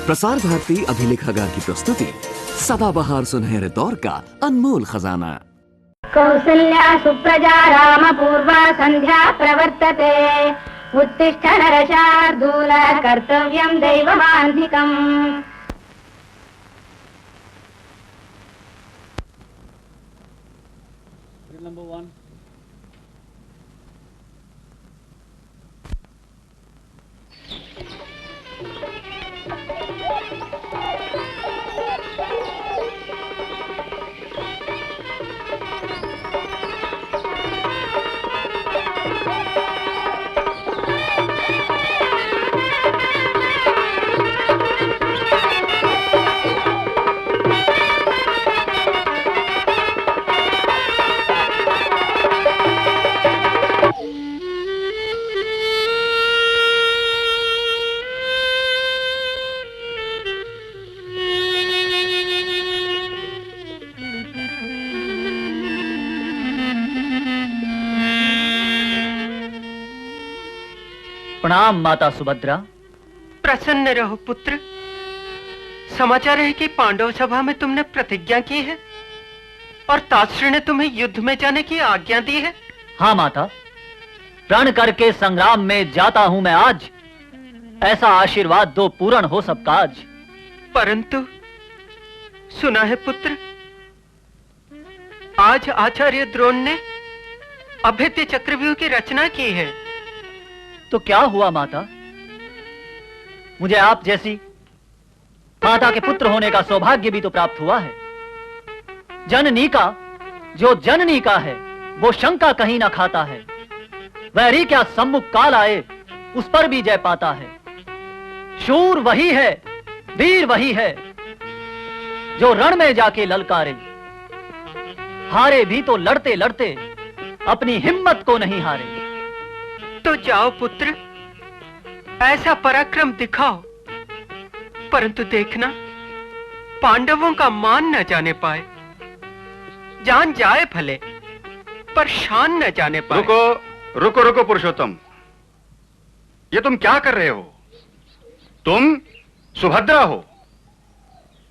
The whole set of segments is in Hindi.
प्रसार भारती अभिलेखागार की प्रस्तुति सदाबहार सुनहरे दौर का अनमोल खजाना। कौसल्या सुप्रजा राम पूर्वा संध्या प्रवर्तते उत्तिष्ठ नरशार्दूल कर्तव्यं दैवमान्धिकम्। Number 1. प्रणाम माता सुभद्रा। प्रसन्न रहो पुत्र। समाचार है कि पांडव सभा में तुमने प्रतिज्ञा की है और तातश्री ने तुम्हें युद्ध में जाने की आज्ञा दी है। हाँ माता, प्रण करके संग्राम में जाता हूं मैं आज। ऐसा आशीर्वाद दो पूर्ण हो सब काज। परंतु सुना है पुत्र, आज आचार्य द्रोण ने अभेद्य चक्रव्यूह की रचना की है। तो क्या हुआ माता? मुझे आप जैसी माता के पुत्र होने का सौभाग्य भी तो प्राप्त हुआ है। जननी का जो जननी का है वो शंका कहीं ना खाता है। वैरी क्या सम्मुख काल आए उस पर भी जय पाता है। शूर वही है, वीर वही है जो रण में जाके ललकारे। हारे भी तो लड़ते लड़ते अपनी हिम्मत को नहीं हारे। तो जाओ पुत्र, ऐसा पराक्रम दिखाओ, परंतु देखना पांडवों का मान न जाने पाए। जान जाए भले पर शान न जाने पाए। रुको रुको रुको पुरुषोत्तम, ये तुम क्या कर रहे हो? तुम सुभद्रा हो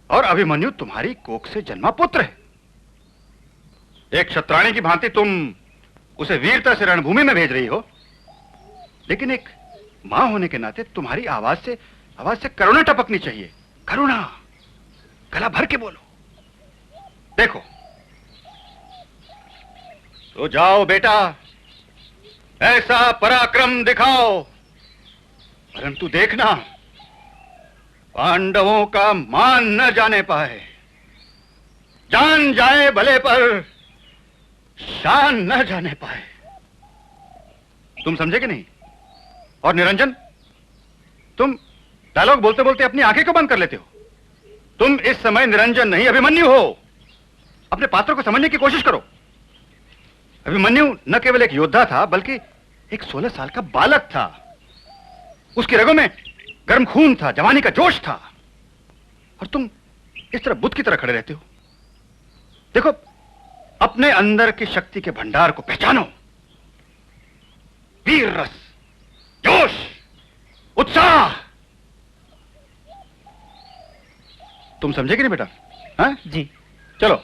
और अभिमन्यु तुम्हारी कोख से जन्मा पुत्र है। एक क्षत्राणी की भांति तुम उसे वीरता से रणभूमि में भेज रही हो, लेकिन एक मां होने के नाते तुम्हारी आवाज से करुणा टपकनी चाहिए। करुणा, गला भर के बोलो। देखो, तो जाओ बेटा, ऐसा पराक्रम दिखाओ, परंतु देखना पांडवों का मान न जाने पाए। जान जाए भले पर शान न जाने पाए। तुम समझे कि नहीं? और निरंजन, तुम डायलॉग बोलते बोलते अपनी आंखें क्यों बंद कर लेते हो? तुम इस समय निरंजन नहीं अभिमन्यु हो। अपने पात्र को समझने की कोशिश करो। अभिमन्यु न केवल एक योद्धा था बल्कि एक 16 साल का बालक था। उसकी रगों में गर्म खून था, जवानी का जोश था, और तुम इस तरह बुद्ध की तरह खड़े रहते हो। देखो, अपने अंदर की शक्ति के भंडार को पहचानो। वीर रस, जोश, उत्साह। तुम समझे कि नहीं बेटा? हाँ जी। चलो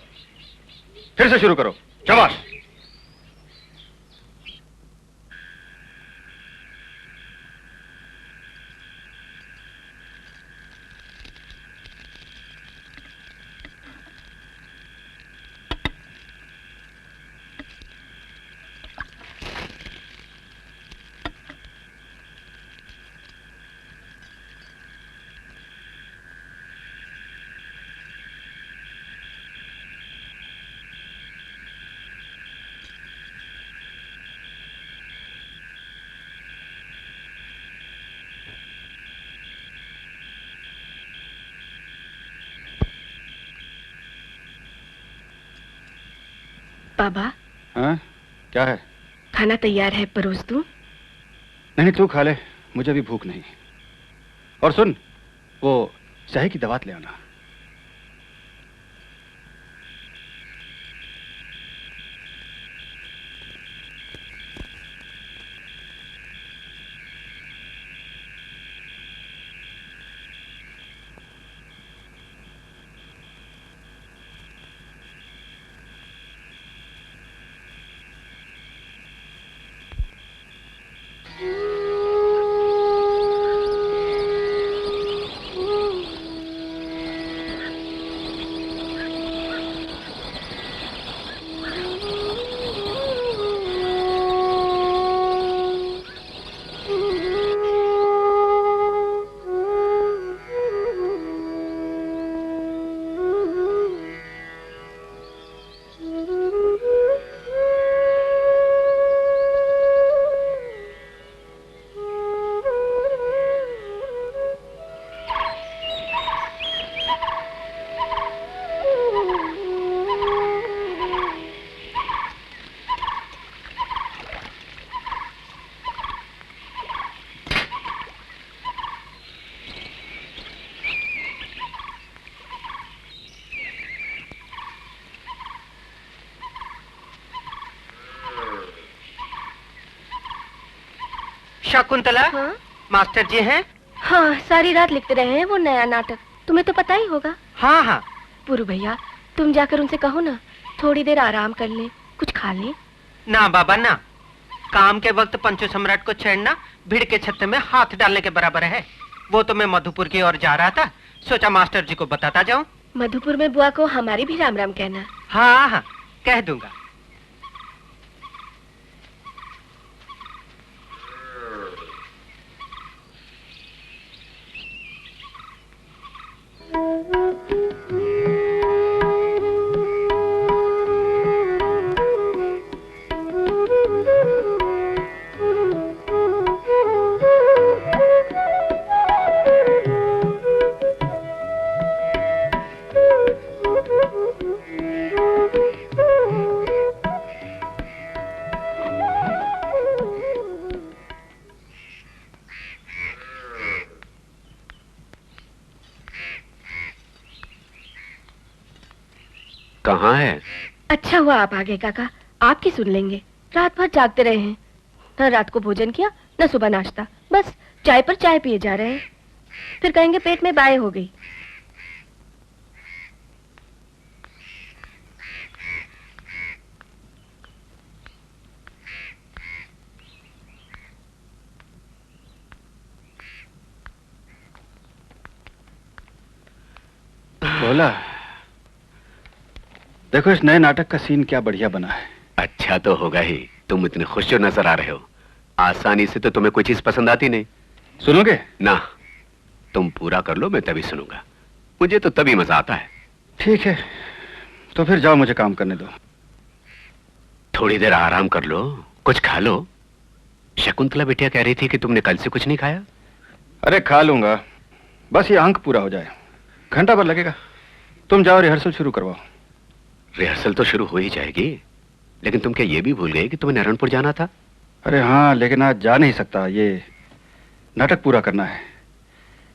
फिर से शुरू करो। शाबाश। बाबा, हाँ, क्या है? खाना तैयार है, परोस दूं? नहीं, तू खा ले, मुझे भी भूख नहीं। और सुन, वो सही की दवा ले आना। शकुंतला, हाँ? मास्टर जी हैं? हाँ, सारी रात लिखते रहे हैं वो नया नाटक, तुम्हें तो पता ही होगा। हाँ हाँ। पुरु भैया, तुम जाकर उनसे कहो ना, थोड़ी देर आराम कर लें, कुछ खा लें। ना बाबा ना, काम के वक्त पंचो सम्राट को छेड़ना भीड़ के छत्ते में हाथ डालने के बराबर है। वो तो मैं मधुपुर की ओर जा रहा था, सोचा मास्टर जी को बताता जाऊं। मधुपुर में बुआ को हमारी भी राम राम कहना। हाँ हाँ, कह दूंगा। कहाँ है? अच्छा हुआ आप आ गए काका, आपकी सुन लेंगे। रात भर जागते रहे हैं, न रात को भोजन किया न सुबह नाश्ता, बस चाय पर चाय पिए जा रहे हैं। फिर कहेंगे पेट में बाएं हो गई। बोला, देखो इस नए नाटक का सीन क्या बढ़िया बना है। अच्छा तो होगा ही, तुम इतने खुश जो नजर आ रहे हो। आसानी से तो तुम्हें कोई चीज पसंद आती नहीं। सुनोगे? ना, तुम पूरा कर लो, मैं तभी सुनूंगा। मुझे तो तभी मजा आता है। ठीक है, तो फिर जाओ, मुझे काम करने दो। थोड़ी देर आराम कर लो, कुछ खा लो। शकुंतला बिटिया कह रही थी कि तुमने कल से कुछ नहीं खाया। अरे खा लूंगा, बस ये अंक पूरा हो जाए, घंटा भर लगेगा। तुम जाओ, रिहर्सल शुरू करवाओ। रिहर्सल तो शुरू हो ही जाएगी, लेकिन तुम क्या ये भी भूल गए कि तुम्हें नारायणपुर जाना था? अरे हाँ, लेकिन आज जा नहीं सकता, ये नाटक पूरा करना है।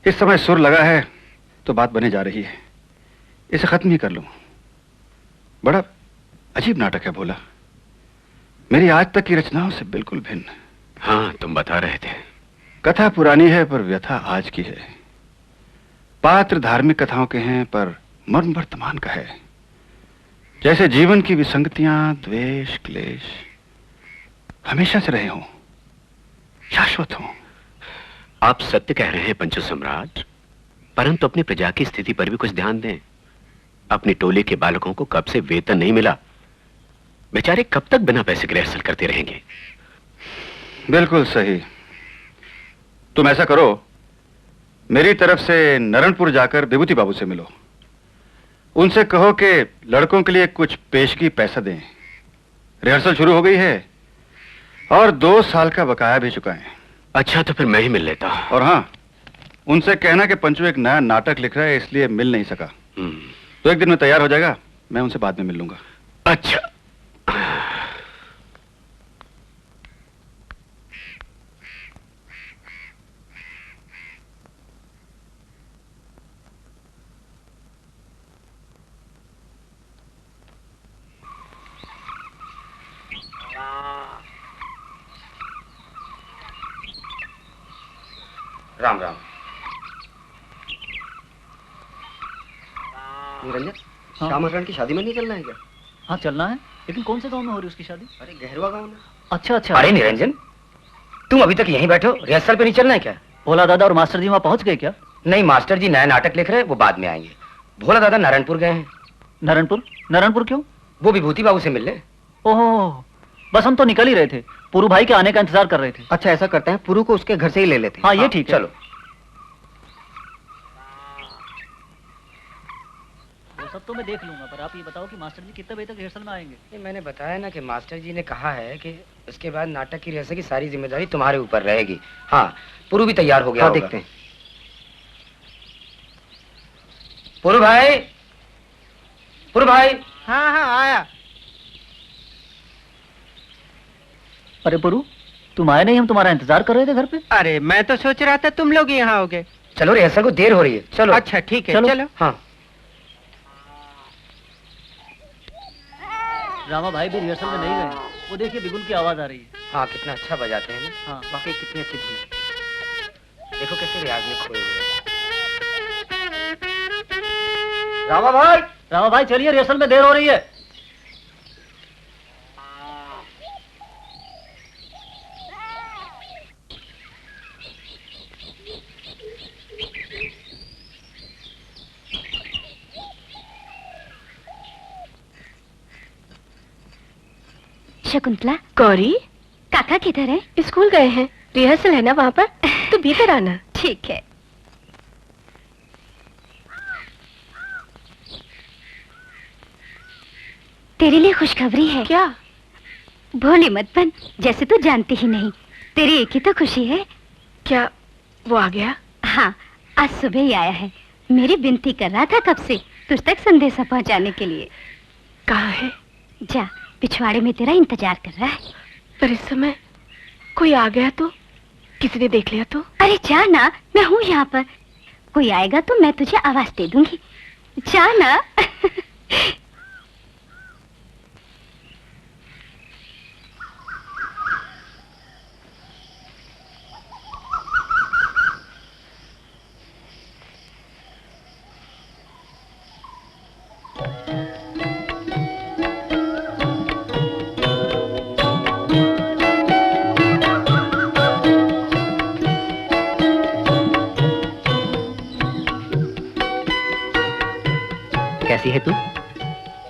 इस समय सुर लगा है तो बात बने जा रही है, इसे खत्म ही कर लूं। बड़ा अजीब नाटक है भोला, मेरी आज तक की रचनाओं से बिल्कुल भिन्न। हाँ, तुम बता रहे थे। कथा पुरानी है पर व्यथा आज की है। पात्र धार्मिक कथाओं के हैं पर मर्म वर्तमान का है। जैसे जीवन की विसंगतियां, द्वेष, क्लेश हमेशा से रहे हों, शाश्वत हों। आप सत्य कह रहे हैं पंचो सम्राट, परंतु अपनी प्रजा की स्थिति पर भी कुछ ध्यान दें। अपनी टोली के बालकों को कब से वेतन नहीं मिला, बेचारे कब तक बिना पैसे के रिहर्सल करते रहेंगे। बिल्कुल सही। तुम ऐसा करो, मेरी तरफ से नारायणपुर जाकर विभूति बाबू से मिलो। उनसे कहो कि लड़कों के लिए कुछ पेशगी पैसा दें। रिहर्सल शुरू हो गई है और 2 साल का बकाया भी चुकाएं। अच्छा, तो फिर मैं ही मिल लेता। और हाँ, उनसे कहना कि पंचू एक नया नाटक लिख रहा है, इसलिए मिल नहीं सका। तो एक दिन में तैयार हो जाएगा, मैं उनसे बाद में मिल लूंगा। अच्छा। राम राम। निरंजन, हाँ? श्यामकरण की शादी में नहीं चलना है क्या? हाँ चलना है, लेकिन कौन से गांव में हो रही उसकी शादी? अरे गहरवा गांव में। अच्छा अच्छा। अरे निरंजन, तुम अभी तक यहीं बैठे हो, रिहर्सल पे नहीं चलना है क्या? भोला दादा और मास्टर जी वहाँ पहुँच गए क्या? नहीं, मास्टर जी नया नाटक लिख रहे हैं, वो बाद में आएंगे। भोला दादा नारायणपुर गए हैं। नारायणपुर? नारायणपुर क्यों? वो विभूति बाबू से मिलने। ओहो, बस हम तो निकल ही रहे थे, पुरु भाई के आने का इंतजार कर रहे थे। अच्छा, ऐसा करते हैं, पुरु को उसके घर से ही ले लेते हैं। हाँ, ये ठीक है। चलो। वो सब तो मैं देख लूंगा, पर आप ये बताओ कि मास्टर जी कितने बजे तक रिहर्सल में आएंगे? मैंने बताया ना कि मास्टर जी ने कहा है कि उसके बाद नाटक की रिहर्सल की सारी जिम्मेदारी तुम्हारे ऊपर रहेगी। हाँ, पुरु भी तैयार हो गया। हाँ, देखते हैं। पुरु भाई, पुरु भाई। हाँ हाँ, आया। अरे पुरु, तुम आए नहीं, हम तुम्हारा इंतजार कर रहे थे घर पे। अरे मैं तो सोच रहा था तुम लोग यहाँ आओगे। चलो, रिहर्सल को देर हो रही है, चलो। अच्छा ठीक है, चलो। हाँ। रामा भाई भी रिहर्सल में नहीं गए। वो देखिए बिगुल की आवाज आ रही है। हाँ, कितना अच्छा बजाते हैं। हाँ। वाकई कितनी अच्छी धुन है। देखो कैसे रियाज में खोए हुए हैं। रामा भाई चलिए, रिहर्सल में देर हो रही है। शकुंतला। गौरी, काका किधर है? स्कूल गए हैं, रिहर्सल है ना वहाँ पर, तो भीतर आना। ठीक है। तेरे लिए खुशखबरी है। क्या? भोली मत बन, जैसे तू जानती ही नहीं। तेरी एक ही तो खुशी है। क्या वो आ गया? हाँ, आज सुबह ही आया है। मेरी विनती कर रहा था कब से तुझ तक संदेशा पहुंचाने के लिए। कहाँ है? जा, पिछवाड़े में तेरा इंतजार कर रहा है। पर इस समय कोई आ गया तो? किसी ने देख लिया तो? अरे जा ना, मैं हूँ यहाँ पर। कोई आएगा तो मैं तुझे आवाज दे दूंगी। जा ना। कैसी है तू?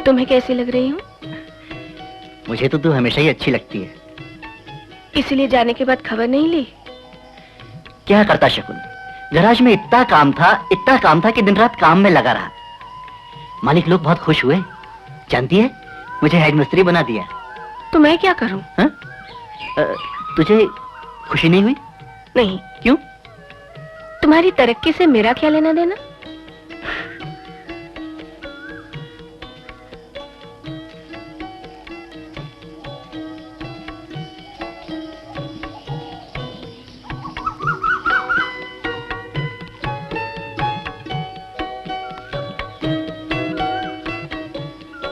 तुम्हें कैसी लग रही हूँ? मुझे तो तू हमेशा ही अच्छी लगती है। इसीलिए जाने के बाद खबर नहीं ली? क्या करता शकुन, गैराज में इतना काम था कि दिन रात काम में लगा रहा। मालिक लोग बहुत खुश हुए। जानती है, मुझे हेड मिस्त्री बना दिया। तो मैं क्या करूं? तुझे खुशी नहीं हुई? नहीं। क्यों? तुम्हारी तरक्की से मेरा क्या लेना देना?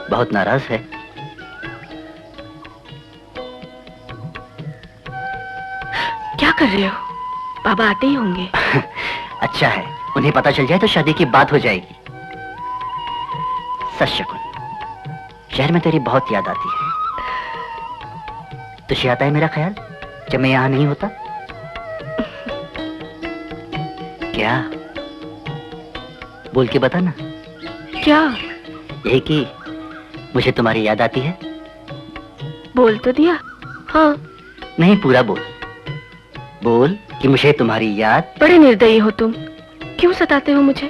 बहुत नाराज है। क्या कर रहे हो? बाबा आते ही होंगे। अच्छा है, उन्हें पता चल जाए तो शादी की बात हो जाएगी। सच शकुन, शहर में तेरी बहुत याद आती है। तुझे आता है मेरा ख्याल जब मैं यहाँ नहीं होता? क्या? बोल के बता ना। क्या? यही कि मुझे तुम्हारी याद आती है। बोल तो दिया। हाँ। नहीं, पूरा बोल। बोल कि मुझे तुम्हारी याद। बड़े निर्दयी हो तुम। क्यों सताते हो मुझे?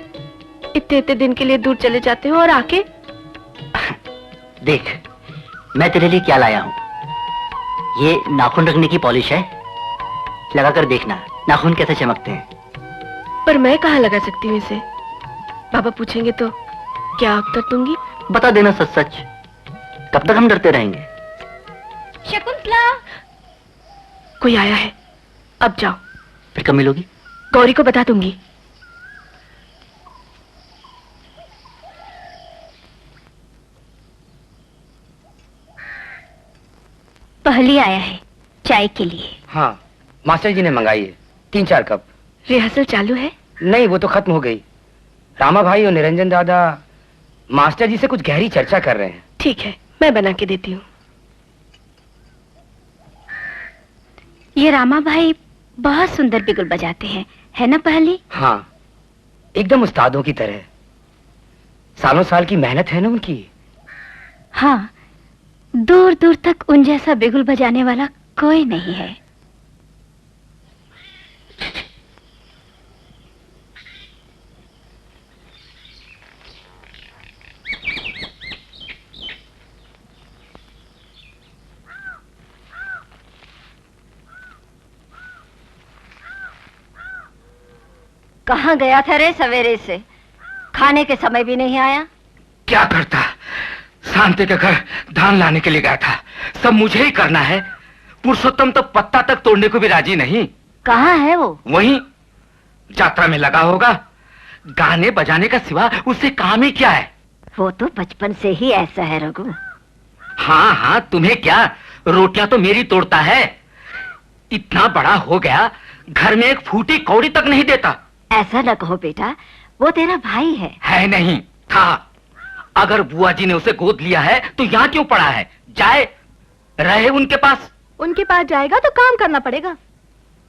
इतने इतने दिन के लिए दूर चले जाते हो और आके। देख, मैं तेरे लिए क्या लाया हूँ। ये नाखून रखने की पॉलिश है, लगा कर देखना नाखून कैसे चमकते हैं। पर मैं कहाँ लगा सकती हूँ इसे? बाबा पूछेंगे तो क्या उत्तर दूंगी? बता देना सच सच। कब तक हम डरते रहेंगे? शकुंतला, कोई आया है। अब जाओ। फिर कब मिलोगी? गौरी को बता दूंगी। पहली आया है चाय के लिए। हाँ, मास्टर जी ने मंगाई है 3-4 कप। रिहर्सल चालू है? नहीं, वो तो खत्म हो गई। रामा भाई और निरंजन दादा मास्टर जी से कुछ गहरी चर्चा कर रहे हैं। ठीक है, मैं बना के देती हूँ। ये रामा भाई बहुत सुंदर बिगुल बजाते हैं, है ना पहली? हाँ, एकदम उस्तादों की तरह। सालों साल की मेहनत है ना उनकी। हाँ, दूर दूर तक उन जैसा बिगुल बजाने वाला कोई नहीं है। कहाँ गया था रे सवेरे से? खाने के समय भी नहीं आया। क्या करता, शांति के घर धान लाने के लिए गया था। सब मुझे ही करना है। पुरुषोत्तम तो पत्ता तक तोड़ने को भी राजी नहीं। कहाँ है वो? वहीं यात्रा में लगा होगा। गाने बजाने का सिवा उससे काम ही क्या है? वो तो बचपन से ही ऐसा है रघु। हाँ हाँ, तुम्हें क्या, रोटियां तो मेरी तोड़ता है। इतना बड़ा हो गया, घर में एक फूटी कौड़ी तक नहीं देता। ऐसा न कहो बेटा, वो तेरा भाई है नहीं, था। अगर बुआ जी ने उसे गोद लिया है तो यहाँ क्यों पड़ा है? जाए, रहे उनके पास। उनके पास जाएगा तो काम करना पड़ेगा।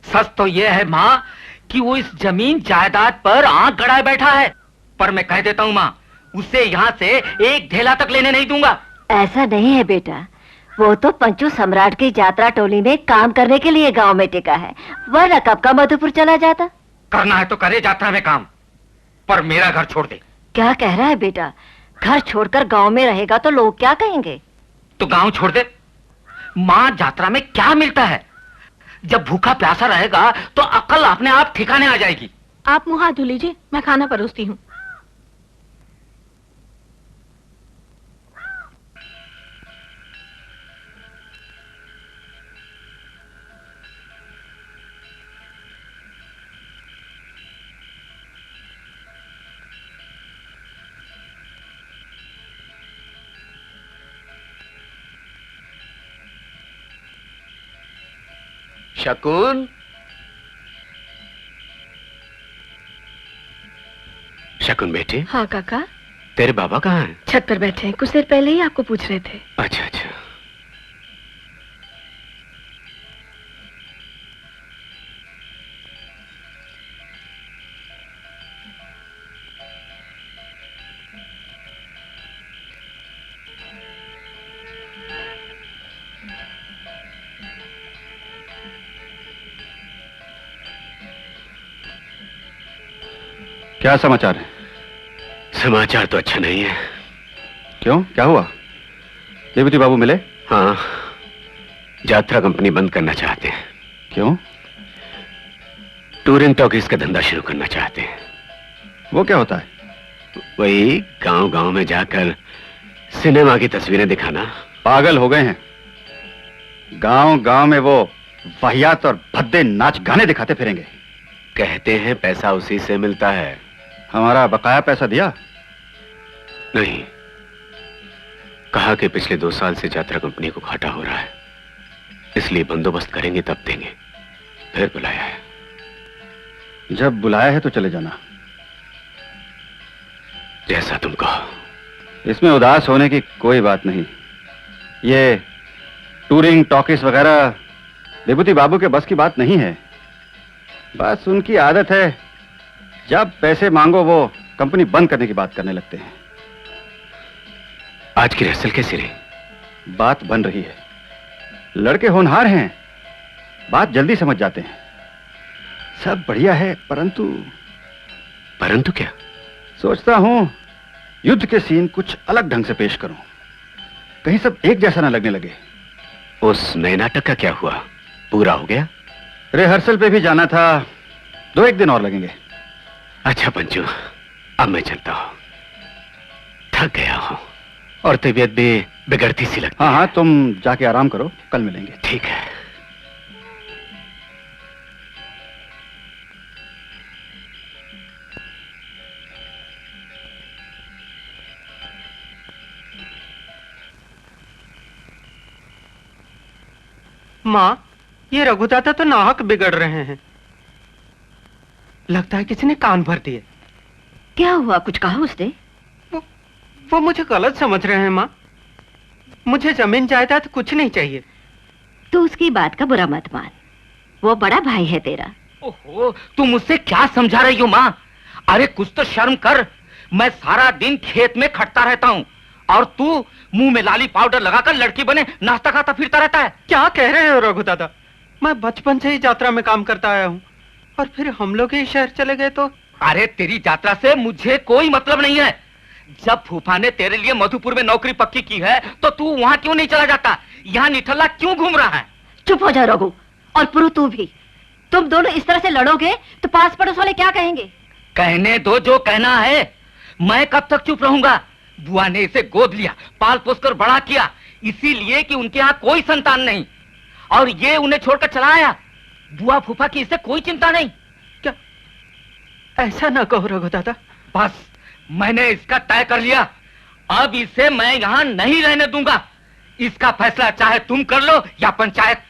सच तो यह है माँ कि वो इस जमीन जायदाद पर आंख गड़ाए बैठा है। पर मैं कह देता हूँ माँ, उसे यहाँ से एक ढेला तक लेने नहीं दूंगा। ऐसा नहीं है बेटा, वो तो पंचू सम्राट की यात्रा टोली में काम करने के लिए गांव में टिका है, वरना कब का मधुपुर चला जाता। करना है तो करे यात्रा में काम, पर मेरा घर छोड़ दे। क्या कह रहा है बेटा? घर छोड़कर गांव में रहेगा तो लोग क्या कहेंगे? तो गांव छोड़ दे। माँ, यात्रा में क्या मिलता है? जब भूखा प्यासा रहेगा तो अकल अपने आप ठिकाने आ जाएगी। आप मुंह हाथ धो लीजिए, मैं खाना परोसती हूँ। शकुन, शकुन बेटे। हाँ काका। तेरे बाबा कहाँ हैं? छत पर बैठे हैं, कुछ देर पहले ही आपको पूछ रहे थे। अच्छा अच्छा। क्या समाचार है? समाचार तो अच्छा नहीं है। क्यों, क्या हुआ? देवती बाबू मिले? हाँ, यात्रा कंपनी बंद करना चाहते हैं। क्यों? टूरिंग टॉकीज का धंधा शुरू करना चाहते हैं। वो क्या होता है? वही गांव गांव में जाकर सिनेमा की तस्वीरें दिखाना। पागल हो गए हैं? गांव गांव में वो वाहियात और भद्दे नाच गाने दिखाते फिरेंगे। कहते हैं पैसा उसी से मिलता है। हमारा बकाया पैसा दिया? नहीं, कहा कि पिछले 2 साल से यात्रा कंपनी को घाटा हो रहा है, इसलिए बंदोबस्त करेंगे तब देंगे। फिर बुलाया है। जब बुलाया है तो चले जाना। जैसा तुम कहो। इसमें उदास होने की कोई बात नहीं। ये टूरिंग टॉकीज वगैरह विभूति बाबू के बस की बात नहीं है। बस उनकी आदत है, जब पैसे मांगो वो कंपनी बंद करने की बात करने लगते हैं। आज की रिहर्सल कैसी रही? बात बन रही है। लड़के होनहार हैं, बात जल्दी समझ जाते हैं। सब बढ़िया है, परंतु क्या? सोचता हूं युद्ध के सीन कुछ अलग ढंग से पेश करूं, कहीं सब एक जैसा ना लगने लगे। उस नए नाटक का क्या हुआ? पूरा हो गया? रिहर्सल पे भी जाना था, 2-1 दिन और लगेंगे। अच्छा पंचू, अब मैं चलता हूं, थक गया हूं और तबीयत भी बिगड़ती सी लगती है। हाँ, तुम जाके आराम करो, कल मिलेंगे। ठीक है। माँ, ये रघुदाता तो नाहक बिगड़ रहे हैं। लगता है किसी ने कान भर दिए। क्या हुआ, कुछ कहा उसने? वो मुझे गलत समझ रहे हैं माँ। मुझे जमीन जायदाद कुछ नहीं चाहिए। तू उसकी बात का बुरा मत मान, वो बड़ा भाई है तेरा। ओहो, तुम मुझसे क्या समझा रही हो माँ? अरे कुछ तो शर्म कर। मैं सारा दिन खेत में खटता रहता हूँ और तू मुंह में लाली पाउडर लगाकर लड़की बने नाश्ता खाता फिरता रहता है। क्या कह रहे हो रघु दादा? मैं बचपन से ही यात्रा में काम करता आया हूँ और फिर हम लोग ही शहर चले गए तो। अरे तेरी यात्रा से मुझे कोई मतलब नहीं है। जब फूफा ने तेरे लिए मधुपुर में नौकरी पक्की की है तो तू वहाँ क्यों नहीं चला जाता? यहाँ निठल्ला क्यों घूम रहा है? चुप हो जा रघु, और पुरु तू भी। तुम दोनों इस तरह से लड़ोगे तो पास पड़ोस वाले क्या कहेंगे? कहने दो जो कहना है, मैं कब तक चुप रहूंगा? बुआ ने इसे गोद लिया, पाल पोस कर बड़ा किया, इसीलिए कि उनके यहाँ कोई संतान नहीं, और ये उन्हें छोड़कर चला आया। बुआ फूफा की इसे कोई चिंता नहीं। क्या? ऐसा ना कहो रघु दादा। बस मैंने इसका तय कर लिया, अब इसे मैं यहाँ नहीं रहने दूंगा। इसका फैसला चाहे तुम कर लो या पंचायत।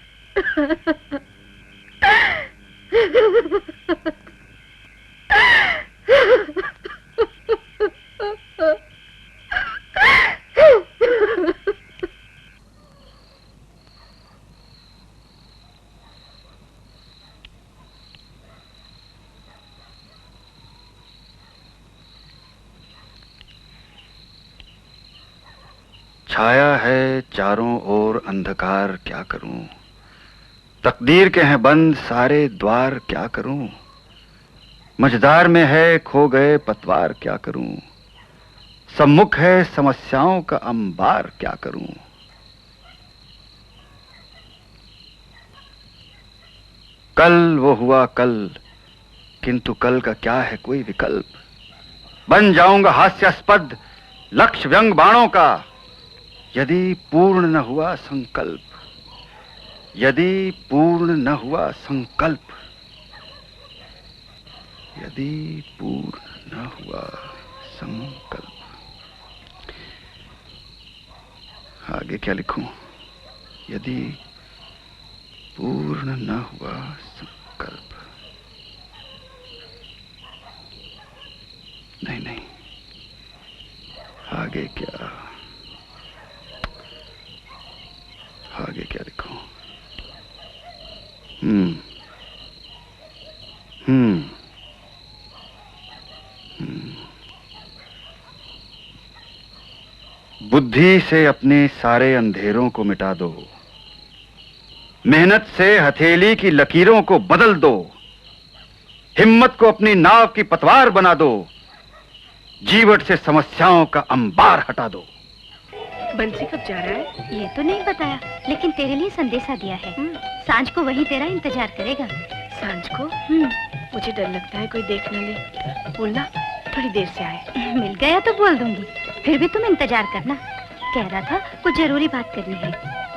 छाया है चारों ओर अंधकार, क्या करूं? तकदीर के हैं बंद सारे द्वार, क्या करूं? मझदार में है खो गए पतवार, क्या करूं? सम्मुख है समस्याओं का अंबार, क्या करूं? कल वो हुआ कल, किंतु कल का क्या है कोई विकल्प? बन जाऊंगा हास्यास्पद लक्ष्य व्यंग बाणों का, यदि पूर्ण न हुआ संकल्प, यदि पूर्ण न हुआ संकल्प, यदि पूर्ण न हुआ संकल्प। आगे क्या लिखूं? यदि पूर्ण न हुआ संकल्प। नहीं नहीं, आगे क्या, आगे क्या लिखूं? बुद्धि से अपने सारे अंधेरों को मिटा दो, मेहनत से हथेली की लकीरों को बदल दो, हिम्मत को अपनी नाव की पतवार बना दो, जीवट से समस्याओं का अंबार हटा दो। बंसी कब जा रहा है? ये तो नहीं बताया, लेकिन तेरे लिए संदेशा दिया है। सांझ को वही तेरा इंतजार करेगा। सांझ को? मुझे डर लगता है कोई देख न ले। बोलना थोड़ी देर से आए। मिल गया तो बोल दूंगी, फिर भी तुम इंतजार करना। कह रहा था कुछ जरूरी बात करनी है,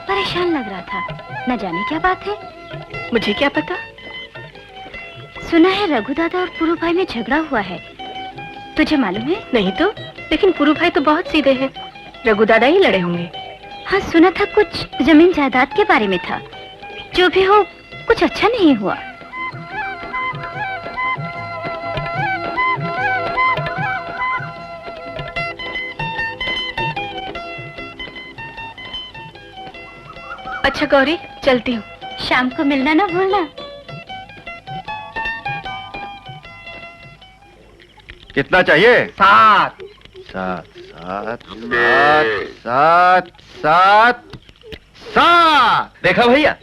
परेशान लग रहा था, न जाने क्या बात है। मुझे क्या पता? सुना है रघु दादा और पुरु भाई में झगड़ा हुआ है, तुझे मालूम है? नहीं तो, लेकिन पुरु भाई तो बहुत सीधे हैं, रघु दादा ही लड़े होंगे। हाँ, सुना था कुछ जमीन जायदाद के बारे में था। जो भी हो, कुछ अच्छा नहीं हुआ। अच्छा गौरी, चलती हूँ। शाम को मिलना ना भूलना। कितना चाहिए? 7 7 7 7 7 7। देखा भैया,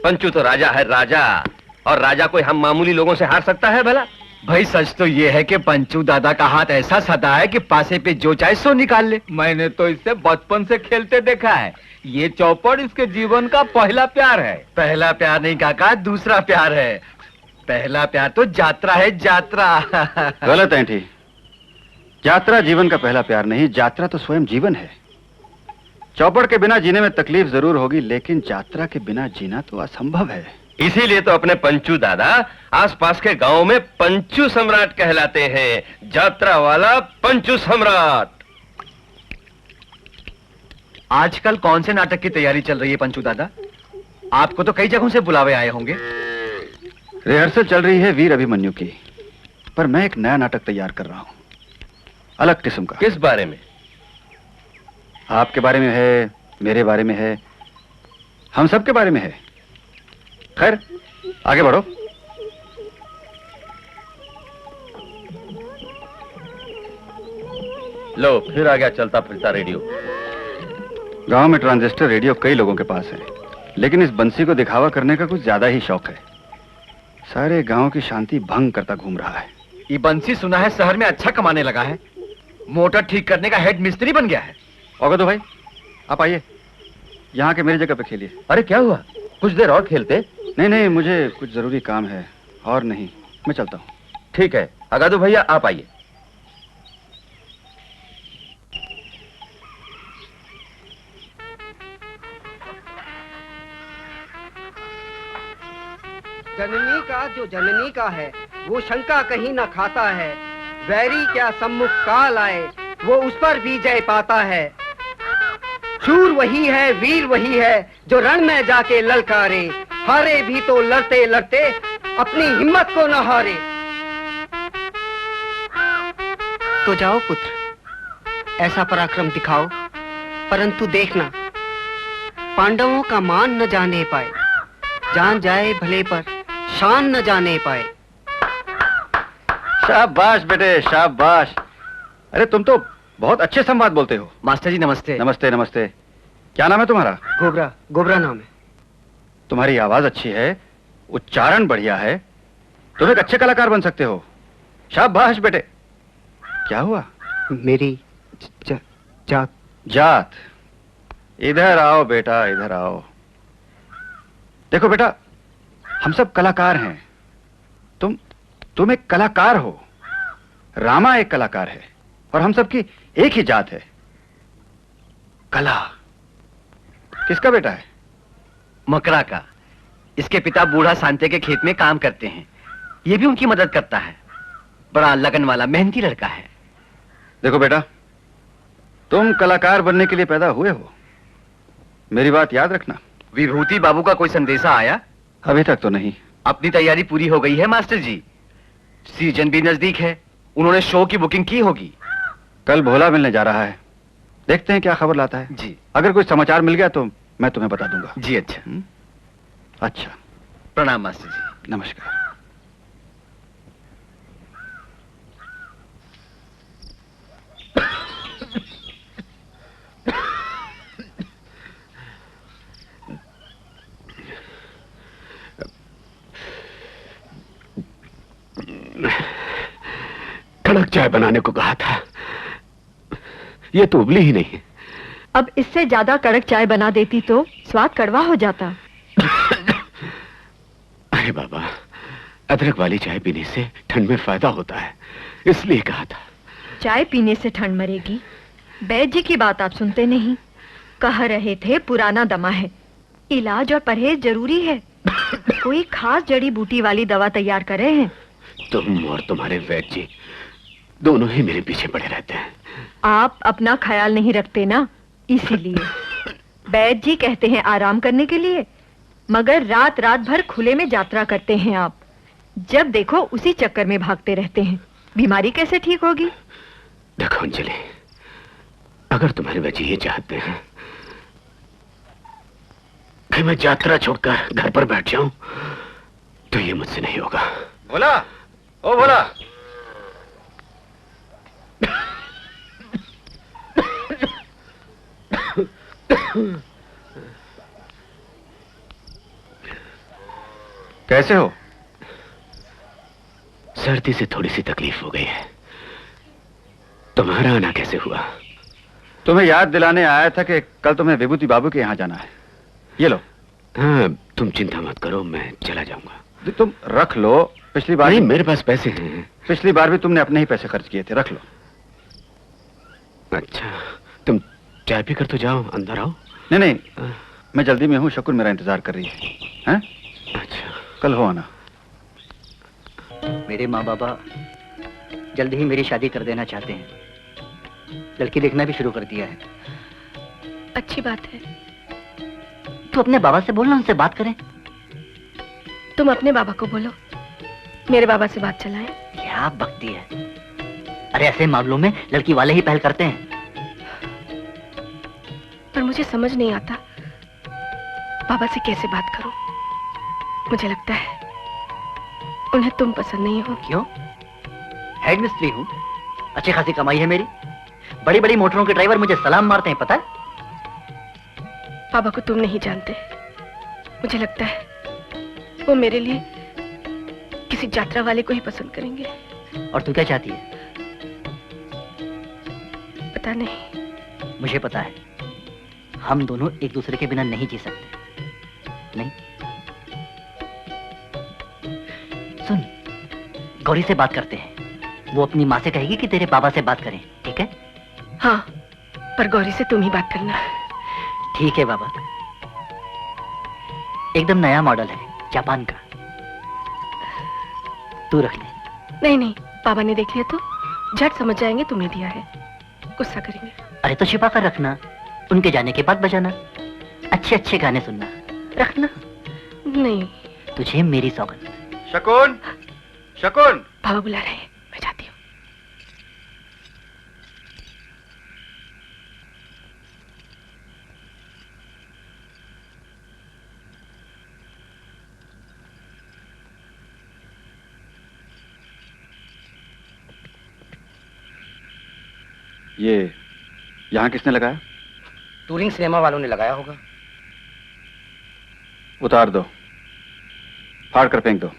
पंचू तो राजा है, राजा। और राजा कोई हम मामूली लोगों से हार सकता है भला? भाई सच तो ये है कि पंचू दादा का हाथ ऐसा सदा है कि पासे पे जो चाहे सो निकाल ले। मैंने तो इससे बचपन से खेलते देखा है। ये चौपड़ इसके जीवन का पहला प्यार है। पहला प्यार नहीं काका, दूसरा प्यार है। पहला प्यार तो यात्रा है, यात्रा। गलत है ठीक। यात्रा जीवन का पहला प्यार नहीं, यात्रा तो स्वयं जीवन है। चौपड़ के बिना जीने में तकलीफ जरूर होगी, लेकिन यात्रा के बिना जीना तो असंभव है। इसीलिए तो अपने पंचू दादा आसपास के गांव में पंचू सम्राट कहलाते हैं। यात्रा वाला पंचू सम्राट। आजकल कौन से नाटक की तैयारी चल रही है पंचू दादा? आपको तो कई जगहों से बुलावे आए होंगे। रिहर्सल चल रही है वीर अभिमन्यु की, पर मैं एक नया नाटक तैयार कर रहा हूं, अलग किस्म का। किस बारे में? आपके बारे में है, मेरे बारे में है, हम सब के बारे में है। खैर, आगे बढ़ो। लो, फिर आ गया चलता फिरता रेडियो। गांव में ट्रांजिस्टर रेडियो कई लोगों के पास है, लेकिन इस बंसी को दिखावा करने का कुछ ज्यादा ही शौक है। सारे गांव की शांति भंग करता घूम रहा है। ये बंसी सुना है शहर में अच्छा कमाने लगा है, मोटर ठीक करने का हेड मिस्त्री बन गया है। होगा तो भाई, आप आइए, यहाँ के मेरी जगह पे खेलिए। अरे क्या हुआ, कुछ देर और खेलते? नहीं नहीं, मुझे कुछ जरूरी काम है, और नहीं, मैं चलता हूँ। ठीक है, अगादू भैया आप आइए। जननी का जो जननी का है, वो शंका कहीं न खाता है। वैरी क्या सम्मुख काल आए, वो उस पर भी जय पाता है। शूर वही है, वीर वही है जो रण में जाके ललकारे, हारे भी तो लड़ते लड़ते अपनी हिम्मत को न हारे। तो जाओ पुत्र, ऐसा पराक्रम दिखाओ, परंतु देखना पांडवों का मान न जाने पाए, जान जाए भले पर शान न जाने पाए। शाबाश बेटे शाबाश। अरे तुम तो बहुत अच्छे संवाद बोलते हो। मास्टर जी नमस्ते। नमस्ते नमस्ते। क्या नाम है तुम्हारा? गोबरा। गोबरा नाम है। तुम्हारी आवाज अच्छी है, उच्चारण बढ़िया है, तुम एक अच्छे कलाकार बन सकते हो। शाबाश बेटे। क्या हुआ? मेरी जात। जात? इधर आओ बेटा, इधर आओ। देखो बेटा, हम सब कलाकार हैं। तुम एक कलाकार हो, रामा एक कलाकार है, और हम सबकी एक ही जात है, कला। किसका बेटा है? मकरा का। इसके पिता बूढ़ा सांते के खेत में काम करते हैं, ये भी उनकी मदद करता है। बड़ा लगन वाला मेहनती लड़का है। देखो बेटा, तुम कलाकार बनने के लिए पैदा हुए हो, मेरी बात याद रखना। विभूति बाबू का कोई संदेशा आया? अभी तक तो नहीं। अपनी तैयारी पूरी हो गई है मास्टर जी, सीजन भी नजदीक है, उन्होंने शो की बुकिंग की होगी। कल भोला मिलने जा रहा है, देखते हैं क्या खबर लाता है। जी। अगर कोई समाचार मिल गया तो मैं तुम्हें बता दूंगा। जी अच्छा। अच्छा, प्रणाम मास्टर जी। नमस्कार। कड़क चाय बनाने को कहा था, ये तो उबली ही नहीं है। अब इससे ज्यादा कड़क चाय बना देती तो स्वाद कड़वा हो जाता। अरे बाबा, अदरक वाली चाय पीने से ठंड में फायदा होता है, इसलिए कहा था। चाय पीने से ठंड मरेगी? वैद्य जी की बात आप सुनते नहीं, कह रहे थे पुराना दमा है, इलाज और परहेज जरूरी है। कोई खास जड़ी बूटी वाली दवा तैयार करे हैं? तुम और तुम्हारे वैद्य जी दोनों ही मेरे पीछे पड़े रहते हैं। आप अपना ख्याल नहीं रखते ना, इसीलिए। वैद्य जी कहते हैं आराम करने के लिए, मगर रात रात भर खुले में यात्रा करते हैं आप। जब देखो उसी चक्कर में भागते रहते हैं, बीमारी कैसे ठीक होगी? देखो अंजलि, अगर तुम्हारे वैद्य ये चाहते हैं कि मैं यात्रा छोड़कर घर पर बैठ जाऊं, तो ये मुझसे नहीं होगा। भोला, ओ भोला। कैसे हो? सर्दी से थोड़ी सी तकलीफ हो गई है। तुम्हारा आना कैसे हुआ? तुम्हें याद दिलाने आया था कि कल तुम्हें विभूति बाबू के यहाँ जाना है। ये लो। हाँ, तुम चिंता मत करो, मैं चला जाऊंगा। तुम रख लो, पिछली बार नहीं, मेरे पास पैसे हैं। पिछली बार भी तुमने अपने ही पैसे खर्च किए थे, रख लो। अच्छा, तुम चाय पी कर तो जाओ, अंदर आओ। नहीं, मैं जल्दी में हूँ, शकुन मेरा इंतजार कर रही है। हैं? अच्छा, कल हो आना। मेरे माँ बाबा जल्दी ही मेरी शादी कर देना चाहते हैं, लड़की देखना भी शुरू कर दिया है। अच्छी बात है। तू अपने बाबा से बोलना, उनसे बात करें। तुम अपने बाबा को बोलो, मेरे बाबा से बात चलाएं। क्या भक्ति है। अरे ऐसे मामलों में लड़की वाले ही पहल करते हैं। पर मुझे समझ नहीं आता बाबा से कैसे बात करूं। मुझे लगता है उन्हें तुम पसंद नहीं हो। क्यों? हेड मिस्त्री हूँ, अच्छी खासी कमाई है मेरी, बड़ी बड़ी मोटरों के ड्राइवर मुझे सलाम मारते हैं, पता है? बाबा को तुम नहीं जानते। मुझे लगता है वो मेरे लिए किसी यात्रा वाले को ही पसंद करेंगे। और तू क्या चाहती है? पता नहीं। मुझे पता है, हम दोनों एक दूसरे के बिना नहीं जी सकते। नहीं? सुन, गौरी से बात करते हैं, वो अपनी माँ से कहेगी कि तेरे बाबा से बात करें, ठीक है? हाँ, पर गौरी से तुम ही बात करना। ठीक है बाबा। एकदम नया मॉडल है, जापान का। तू रख ले। नहीं नहीं, बाबा ने देख लिया तो झट समझ जाएंगे तुमने दिया है, गुस्सा करेंगे। अरे तो छिपा कर रखना, उनके जाने के बाद बजाना, अच्छे अच्छे गाने सुनना, रखना। नहीं। तुझे मेरी सौगंध। शकुन, शकुन। बाबा बुला रहे हैं, मैं जाती हूँ। ये यहाँ किसने लगाया? टूरिंग सिनेमा वालों ने लगाया होगा। उतार दो, फाड़ कर फेंक दो।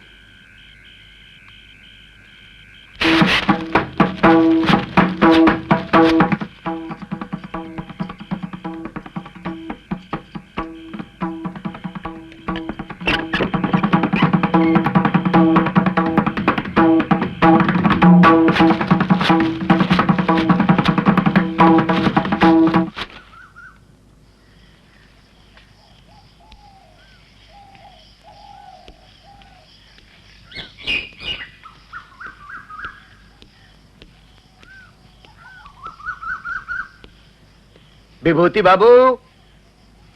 विभूति बाबू,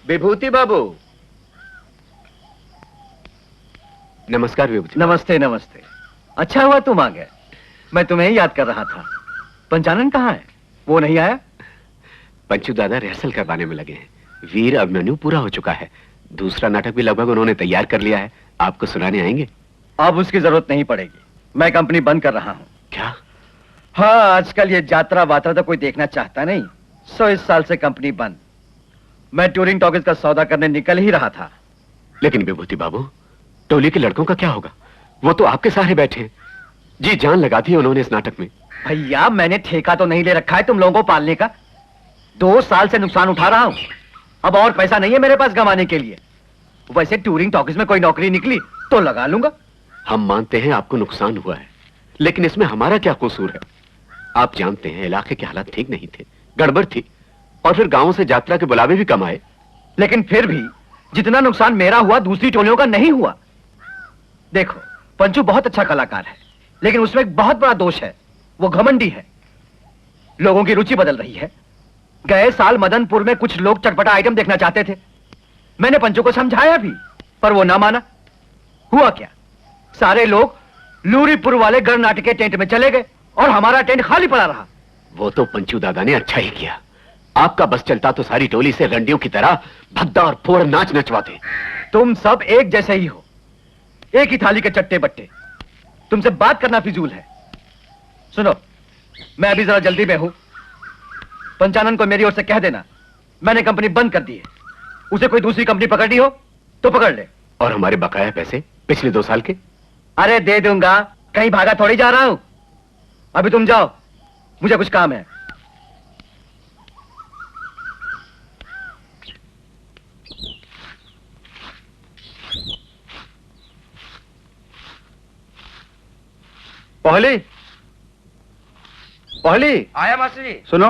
विभूति बाबू। नमस्कार विभूति। नमस्ते नमस्ते। अच्छा हुआ तुम आ गए, मैं तुम्हें ही याद कर रहा था। पंचानन कहाँ है? वो नहीं आया? पंचू दादा रिहर्सल करवाने में लगे हैं। वीर अभिमन्यु पूरा हो चुका है, दूसरा नाटक भी लगभग उन्होंने तैयार कर लिया है। आपको सुनाने आएंगे? अब उसकी जरूरत नहीं पड़ेगी, मैं कंपनी बंद कर रहा हूँ। क्या? हाँ, आजकल ये यात्रा वात्रा तो कोई देखना चाहता नहीं, सो इस साल से कंपनी बंद। मैं टूरिंग टॉकीज का सौदा करने निकल ही रहा था। लेकिन विभूति बाबू, टोली के लड़कों का क्या होगा? वो तो आपके सहारे बैठे हैं, जी जान लगा दी उन्होंने इस नाटक में। भैया, मैंने ठेका तो नहीं ले रखा है तुम लोगों को पालने का। 2 साल से नुकसान उठा रहा हूं, अब और पैसा नहीं है मेरे पास गंवाने के लिए। वैसे टूरिंग टॉकीज में कोई नौकरी निकली तो लगा लूंगा। हम मानते हैं आपको नुकसान हुआ है, लेकिन इसमें हमारा क्या कसूर है? आप जानते हैं इलाके के हालात ठीक नहीं थे, गड़बड़ थी, और फिर गांवों से यात्रा के बुलावे भी कम आए। लेकिन फिर भी जितना नुकसान मेरा हुआ दूसरी टोलियों का नहीं हुआ। देखो, पंचू बहुत अच्छा कलाकार है, लेकिन उसमें एक बहुत बड़ा दोष है, वो घमंडी है। लोगों की रुचि बदल रही है। गए साल मदनपुर में कुछ लोग चटपटा आइटम देखना चाहते थे, मैंने पंचू को समझाया भी, पर वो ना माना। हुआ क्या, सारे लोग लूरीपुर वाले गणनाट्य के टेंट में चले गए और हमारा टेंट खाली पड़ा रहा। वो तो पंचू दादा ने अच्छा ही किया। आपका बस चलता तो सारी टोली से रंडियों की तरह भद्दा और फोड़ नाच नचवाते। तुम सब एक जैसे ही हो, एक ही थाली के चट्टे बट्टे। तुमसे बात करना फिजूल है। सुनो, मैं अभी जरा जल्दी में हूं। पंचानन को मेरी ओर से कह देना मैंने कंपनी बंद कर दी है। उसे कोई दूसरी कंपनी पकड़नी हो तो पकड़ ले। और हमारे बकाया पैसे पिछले 2 साल के? अरे दे दूंगा, कहीं भागा थोड़ी जा रहा हूं। अभी तुम जाओ, मुझे कुछ काम है। पहली पहली आया मास्टर जी। सुनो,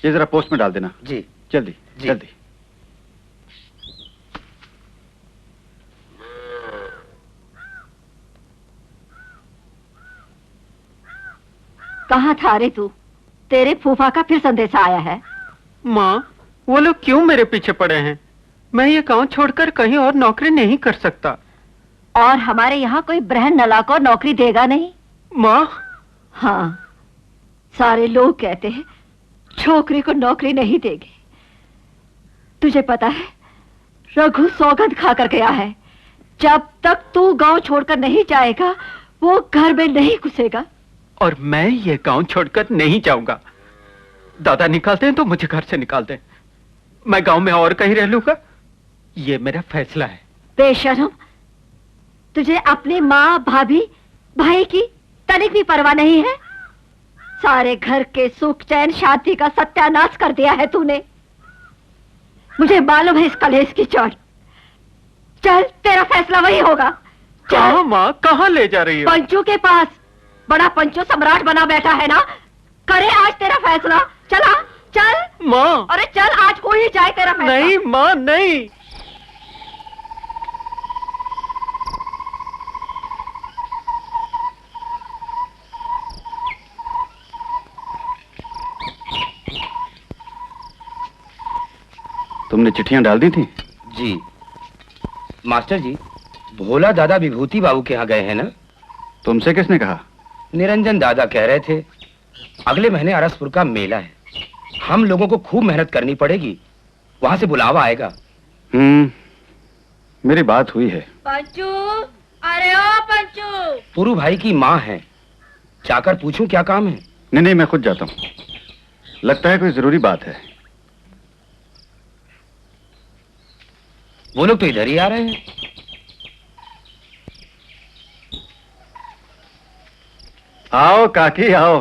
ये जरा पोस्ट में डाल देना। जी जल्दी जी। जल्दी। कहाँ था रे तू? तेरे फूफा का फिर संदेशा आया है। माँ, वो लोग क्यों मेरे पीछे पड़े हैं? मैं ये गांव छोड़कर कहीं और नौकरी नहीं कर सकता। और हमारे यहाँ कोई बहन नला को नौकरी देगा नहीं। माँ? हाँ, सारे लोग कहते हैं छोकरी को नौकरी नहीं देंगे। तुझे पता है, रघु सौगंध खा कर गया है, जब तक तू गांव छोड़कर नहीं जाएगा वो घर में नहीं घुसेगा। और मैं ये गांव छोड़कर नहीं जाऊंगा। दादा निकालते हैं तो मुझे घर से निकाल दें, मैं गांव में और कहीं रह लूंगा। ये मेरा फैसला है। बेशरम, तुझे अपनी माँ, भाभी, भाई की तनिक भी परवाह नहीं है। सारे घर के सुख चैन शांति का सत्यानाश कर दिया है तूने। मुझे मालूम है इस कलेश की चोट। चल, तेरा फैसला वही होगा। कहाँ माँ, कहाँ ले जा रही हो? पंचू के पास। बड़ा पंचू सम्राट बना बैठा है ना, करे आज तेरा फैसला। चला चल माँ। अरे चल, आज हो ही जाए तेरा फैसला। नहीं माँ, नहीं। तुमने चिट्ठियां डाल दी थी? जी मास्टर जी, भोला दादा विभूति बाबू के यहाँ गए हैं ना? तुमसे किसने कहा? निरंजन दादा कह रहे थे अगले महीने अरसपुर का मेला है, हम लोगों को खूब मेहनत करनी पड़ेगी, वहां से बुलावा आएगा। मेरी बात हुई है। पंचू, अरे ओ पंचू। पुरु भाई की माँ है, जाकर पूछूं क्या काम है? नहीं, मैं खुद जाता हूँ, लगता है कोई जरूरी बात है। वो लोग तो इधर ही आ रहे हैं। आओ काकी आओ,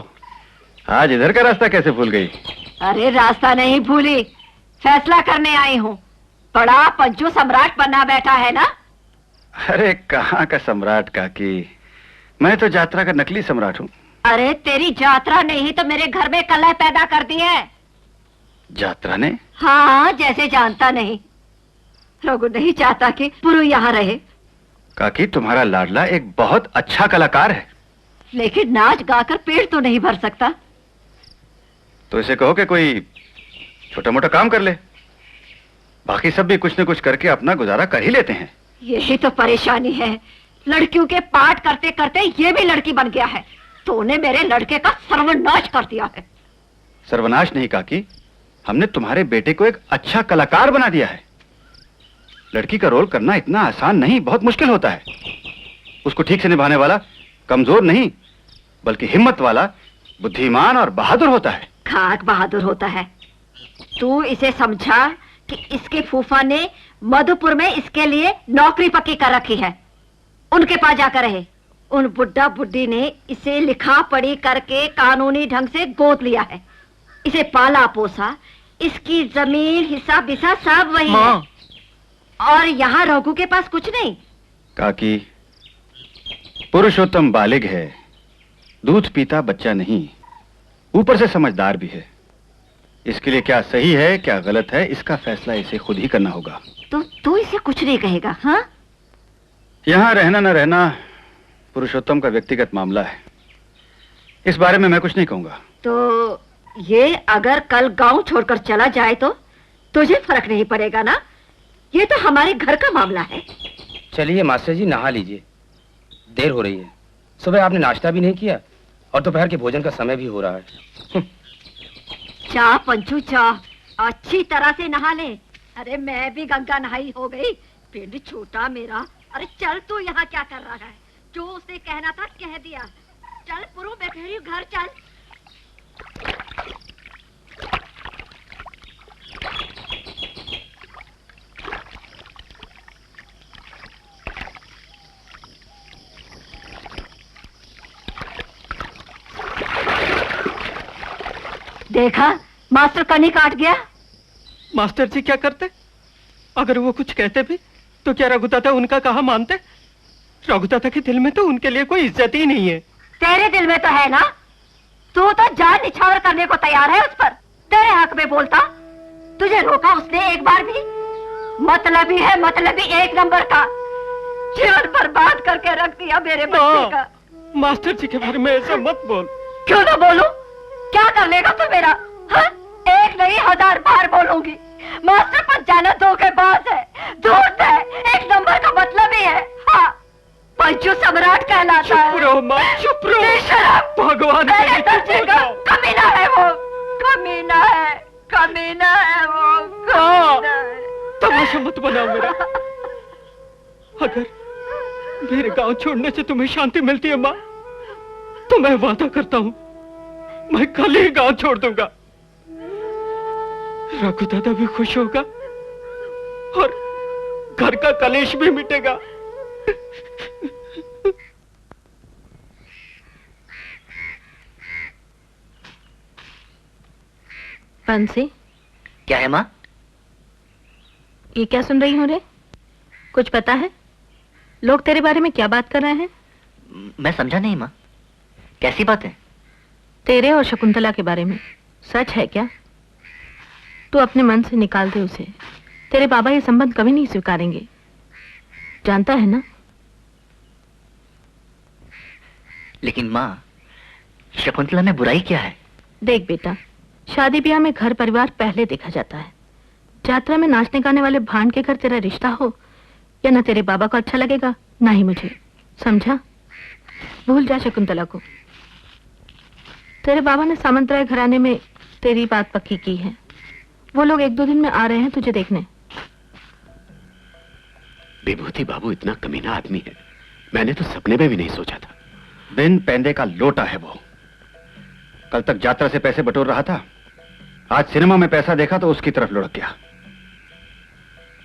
आज इधर का रास्ता कैसे भूल गई? अरे रास्ता नहीं भूली, फैसला करने आई हूँ। बड़ा पंचू सम्राट बना बैठा है ना? अरे कहाँ का सम्राट काकी, मैं तो यात्रा का नकली सम्राट हूँ। अरे तेरी यात्रा ने ही तो मेरे घर में कलह पैदा कर दी है। यात्रा ने? हाँ, जैसे जानता नहीं। रघु नहीं चाहता कि पुरु यहाँ रहे। काकी तुम्हारा लाडला एक बहुत अच्छा कलाकार है, लेकिन नाच गाकर पेट तो नहीं भर सकता। तो इसे कहो कि कोई छोटा मोटा काम कर ले, बाकी सब भी कुछ न कुछ करके अपना गुजारा कर ही लेते हैं। यही तो परेशानी है, लड़कियों के पाठ करते करते ये भी लड़की बन गया है। तूने मेरे लड़के का सर्वनाश कर दिया है। सर्वनाश नहीं काकी, हमने तुम्हारे बेटे को एक अच्छा कलाकार बना दिया है। लड़की का रोल करना इतना आसान नहीं, बहुत मुश्किल होता है। उसको ठीक से निभाने वाला कमजोर नहीं बल्कि हिम्मत वाला, बुद्धिमान और बहादुर होता है। खाक बहादुर होता है। तू इसे समझा कि इसके फूफा ने मधुपुर में इसके लिए नौकरी पक्की कर रखी है, उनके पास जाकर रहे। उन बुड्ढा बुड्ढी ने इसे लिखा पढ़ी करके कानूनी ढंग से गोद लिया है, इसे पाला पोसा, इसकी जमीन हिस्सा बिसा सब वही है। और यहाँ रघु के पास कुछ नहीं। काकी, पुरुषोत्तम बालिग है, दूध पीता बच्चा नहीं, ऊपर से समझदार भी है। इसके लिए क्या सही है क्या गलत है, इसका फैसला इसे खुद ही करना होगा। तो तू इसे कुछ नहीं कहेगा? हाँ, यहाँ रहना न रहना पुरुषोत्तम का व्यक्तिगत मामला है, इस बारे में मैं कुछ नहीं कहूंगा। तो ये अगर कल गांव छोड़कर चला जाए तो तुझे फर्क नहीं पड़ेगा ना? ये तो हमारे घर का मामला है। चलिए मास्टर जी, नहा लीजिए, देर हो रही है। सुबह आपने नाश्ता भी नहीं किया और दोपहर के भोजन का समय भी हो रहा है। चाह पंचू चाह, अच्छी तरह से नहा ले। अरे मैं भी गंगा नहाई हो गई, पेट छोटा मेरा। अरे चल, तू यहाँ क्या कर रहा है? जो उसे कहना था कह दिया। चल पुरु, मैं कह रही हूँ घर चल। देखा, मास्टर कनी काट गया। मास्टर जी क्या करते? अगर वो कुछ कहते भी तो क्या रघुदादा उनका कहा मानते? रघुदादा के दिल में तो उनके लिए कोई इज्जत ही नहीं है। तेरे दिल में तो है ना, तू तो जान निछावर करने को तैयार है उस पर। तेरे हक में बोलता, तुझे रोका उसने एक बार भी? मतलबी है, मतलबी एक नंबर का। जीवन बर्बाद करके रख दिया मेरे बच्चे का। मास्टर जी के बारे में ऐसा मत बोल। क्यों ना बोलूं? क्या कर लेगा तू मेरा? हाँ? एक नहीं 1000 बार बोलूंगी। मास्टर पर जाना धोखेबाज है, धूर्त है, एक नंबर का मतलब ही है। हाँ, पंचू सम्राट कहलाता है। चुप रहो माँ, चुप रहो। भगवान कमीना है वो, कमीना है, कमीना है वो। तमाशा मत बनाओ मेरा। अगर मेरे गांव छोड़ने से तुम्हें शांति मिलती है माँ, तो मैं वादा करता हूँ मैं कल ही गांव छोड़ दूंगा। रघु दादा भी खुश होगा और घर का कलेश भी मिटेगा। बंसी, क्या है माँ? ये क्या सुन रही हो रे? कुछ पता है? लोग तेरे बारे में क्या बात कर रहे हैं? मैं समझा नहीं माँ, कैसी बात है? तेरे और शकुंतला के बारे में। सच है क्या? तू अपने मन से निकाल दे उसे, तेरे बाबा ये संबंध कभी नहीं स्वीकारेंगे, जानता है ना? लेकिन माँ, शकुंतला में बुराई क्या है? देख बेटा, शादी ब्याह में घर परिवार पहले देखा जाता है, यात्रा में नाचने गाने वाले भांड के घर तेरा रिश्ता हो या ना तेरे बाबा को अच्छा लगेगा ना ही मुझे, समझा? भूल जा शकुंतला को। तेरे बाबा ने सामंतराय घराने में तेरी बात पक्की की है। वो लोग 1-2 दिन में आ रहे हैं तुझे देखने। विभूति बाबू इतना कमीना आदमी है, मैंने तो सपने में भी नहीं सोचा था। बिन पैंदे का लोटा है वो। कल तक यात्रा से पैसे बटोर रहा था, आज सिनेमा में पैसा देखा तो उसकी तरफ लुढ़क गया।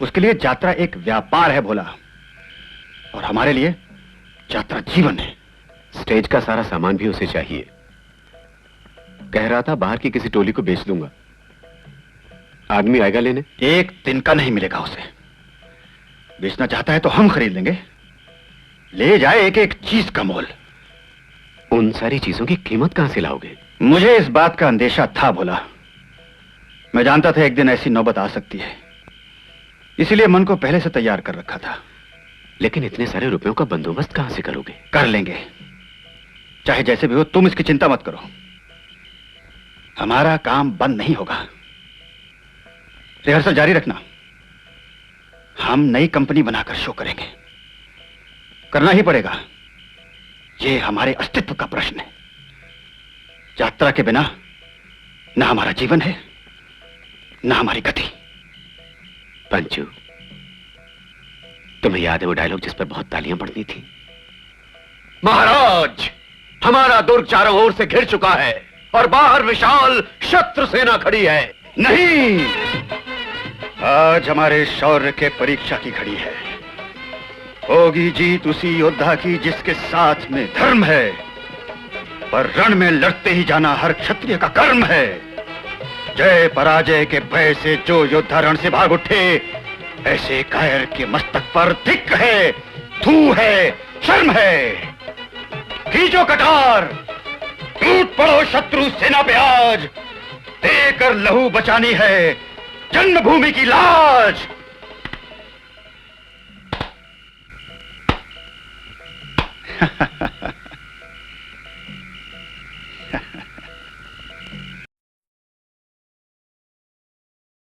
उसके लिए यात्रा एक व्यापार है भोला, और हमारे लिए यात्रा जीवन है। स्टेज का सारा सामान भी उसे चाहिए। कह रहा था बाहर की किसी टोली को बेच दूंगा। आदमी आएगा लेने? 1 दिन का नहीं मिलेगा उसे। बेचना चाहता है तो हम खरीद लेंगे। ले जाए एक एक चीज का मोल। उन सारी चीजों की कीमत कहां से लाओगे? मुझे इस बात का अंदेशा था भोला। मैं जानता था एक दिन ऐसी नौबत आ सकती है, इसीलिए मन को पहले से तैयार कर रखा था। लेकिन इतने सारे रुपयों का बंदोबस्त कहां से करोगे? कर लेंगे, चाहे जैसे भी हो। तुम इसकी चिंता मत करो, हमारा काम बंद नहीं होगा। रिहर्सल जारी रखना। हम नई कंपनी बनाकर शो करेंगे। करना ही पड़ेगा, यह हमारे अस्तित्व का प्रश्न है। यात्रा के बिना ना हमारा जीवन है ना हमारी गति। पंचू, तुम्हें याद है वो डायलॉग जिस पर बहुत तालियां पड़ती थी? महाराज, हमारा दुर्ग चारों ओर से घिर चुका है और बाहर विशाल शत्रु सेना खड़ी है। नहीं, आज हमारे शौर्य के परीक्षा की घड़ी है। होगी जीत उसी योद्धा की जिसके साथ में धर्म है, पर रण में लड़ते ही जाना हर क्षत्रिय का कर्म है। जय पराजय के भय से जो योद्धा रण से भाग उठे, ऐसे कायर के मस्तक पर धिक् है, थू है, शर्म है। खींचो कटार, टूट पड़ो शत्रु सेना पे आज, देकर लहू बचानी है जन्मभूमि की लाज।